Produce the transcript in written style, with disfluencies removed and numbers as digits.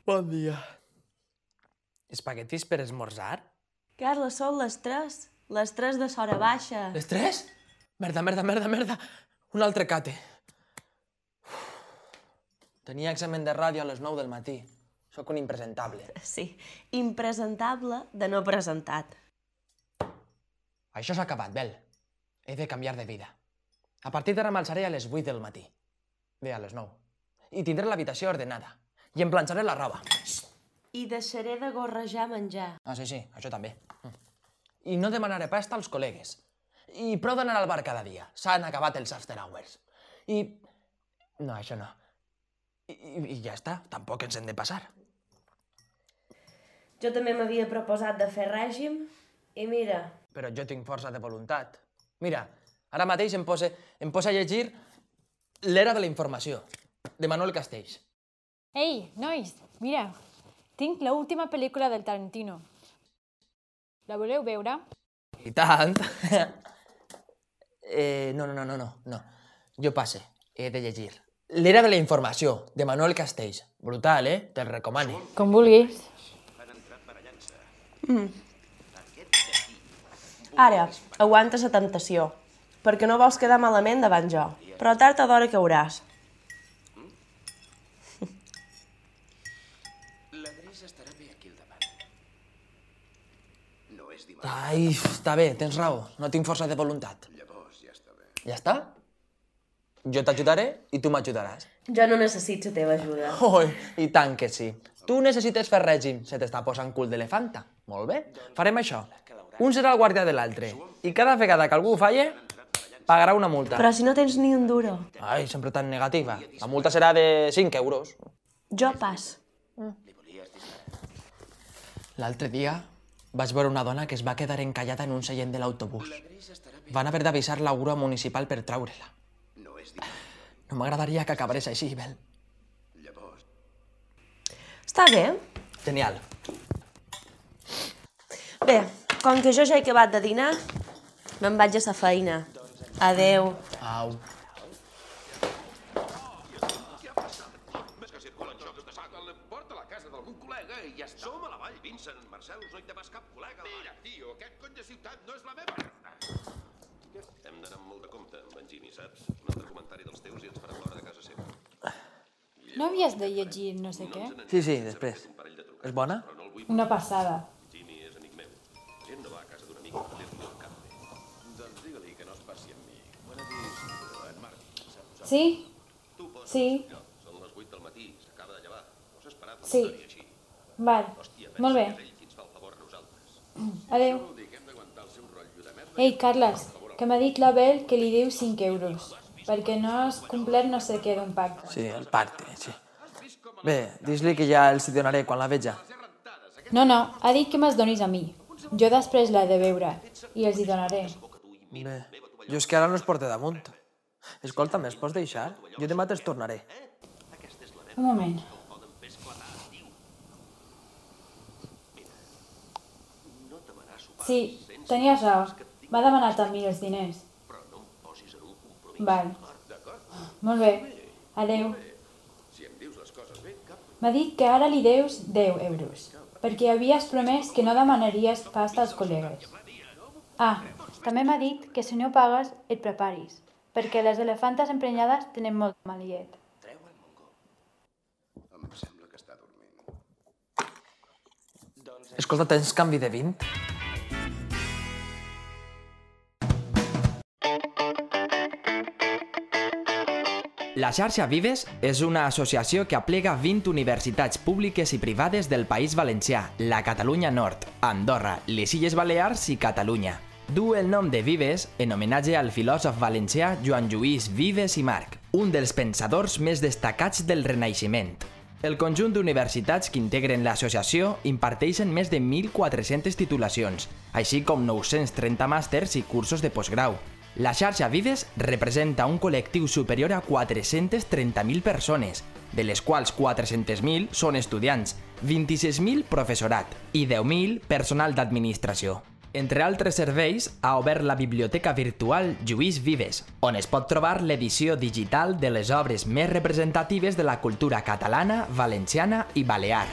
Bon dia. Espaguetis per esmorzar? Carles, són les 3. Les 3 de Sora Baixa. Les 3? Merda. Un altre cate. Tenia examen de ràdio a les 9 del matí. Sóc un impresentable. Sí, impresentable de no presentat. Això s'ha acabat, Bel. He de canviar de vida. A partir d'ara m'alçaré a les 8 del matí. Bé, a les 9. I tindré l'habitació ordenada. I em planxaré la roba. I deixaré de gorrejar menjar. Ah, sí, això també. I no demanaré pasta als col·legues. I prou d'anar al bar cada dia. S'han acabat els after hours. I... No, això no. I ja està. Tampoc ens hem de passar. Jo també m'havia proposat de fer règim i mira... Però jo tinc força de voluntat. Mira, ara mateix em posa a llegir L'era de la informació, de Manuel Castells. Ei, nois, mira, tinc l'última pel·lícula del Tarantino. La voleu veure? I tant! No. Jo passe, he de llegir. L'era de la informació, de Manuel Castells. Brutal, Te'l recomano. Com vulguis. Ara, aguanta la temptació, perquè no vols quedar malament davant jo, però tard o d'hora cauràs. La Gris estarà bé aquí al davant. No és dimarts. Ai, està bé, tens raó. No tinc força de voluntat. Llavors ja està bé. Ja està? Jo t'ajudaré i tu m'ajudaràs. Jo no necessito la teva ajuda. Oi, i tant que sí. Tu necessites fer règim. Se t'està posant cul d'elefanta. Molt bé. Farem això. Un serà el guàrdia de l'altre. I cada vegada que algú ho falle, pagarà una multa. Però si no tens ni un duro. Ai, sempre tan negativa. La multa serà de 5 euros. Jo pas. L'altre dia vaig veure una dona que es va quedar encallada en un seient de l'autobús. Van haver d'avisar la grua municipal per traure-la. No és dimarts. No m'agradaria que acabarés així, Bel. Llavors... Està bé. Genial. Bé, com que jo ja he acabat de dinar, me'n vaig a la feina. Adeu. Au. Ves que circulen jocs de sac, porta a la casa d'algun col·lega i ja està. Som a la vall, Vincent, Marcel, no hi té pas cap col·lega. Mira, tio, aquest cony de ciutat no és la meva. Hem d'anar amb molt de compte amb en Jimmy, saps? Un altre comentari dels teus i ens faran l'hora de casa seva. No havies de llegir no sé què? Sí, després. És bona? Una passada. Jimmy és amic meu. Gent no va a casa d'un amic a dir-li el cap bé. Doncs digue-li que no es passi amb mi. Quan ha vist en Marc s'ha posat... Sí? Tu posa Sí. lloc. Són les 8 del matí, s'acaba de llevar. No s'ha esperat una Sí. història així. Val. Hòstia, Molt bé. pensa que és ell qui ens fa el favor a nosaltres. Adéu. Vol dir que hem d'aguantar el seu rotllo de merda. Ei, Carles, que m'ha dit la Bel que li diu 5 euros, perquè no has complert no sé què d'un pacte. Sí, el pacte, sí. Bé, dis-li que ja els donaré quan la veja. No, ha dit que me'ls donis a mi. Jo després l'he de veure i els hi donaré. Bé, jo és que ara no es porta damunt. Escolta, me'ls pots deixar? Jo demà te'ls tornaré. Un moment. Sí, tenies raó. M'ha demanat a mi els diners. Val. Molt bé. Adéu. M'ha dit que ara li deus 10 euros, perquè havies promès que no demanaries pasta als col·legues. Ah, també m'ha dit que si no pagues et preparis, perquè les elefantes emprenyades tenen molt mal llet. Em sembla que està dormint. Escolta, tens canvi de 20? La xarxa Vives és una associació que aplega 20 universitats públiques i privades del País Valencià, la Catalunya Nord, Andorra, les Illes Balears i Catalunya. Du el nom de Vives en homenatge al filòsof valencià Joan Lluís Vives i March, un dels pensadors més destacats del Renaixement. El conjunt d'universitats que integren l'associació imparteixen més de 1.400 titulacions, així com 930 màsters i cursos de postgrau. La xarxa Vives representa un col·lectiu superior a 430.000 persones, de les quals 400.000 són estudiants, 26.000 professorat i 10.000 personal d'administració. Entre altres serveis, ha obert la biblioteca virtual Lluís Vives, on es pot trobar l'edició digital de les obres més representatives de la cultura catalana, valenciana i balear.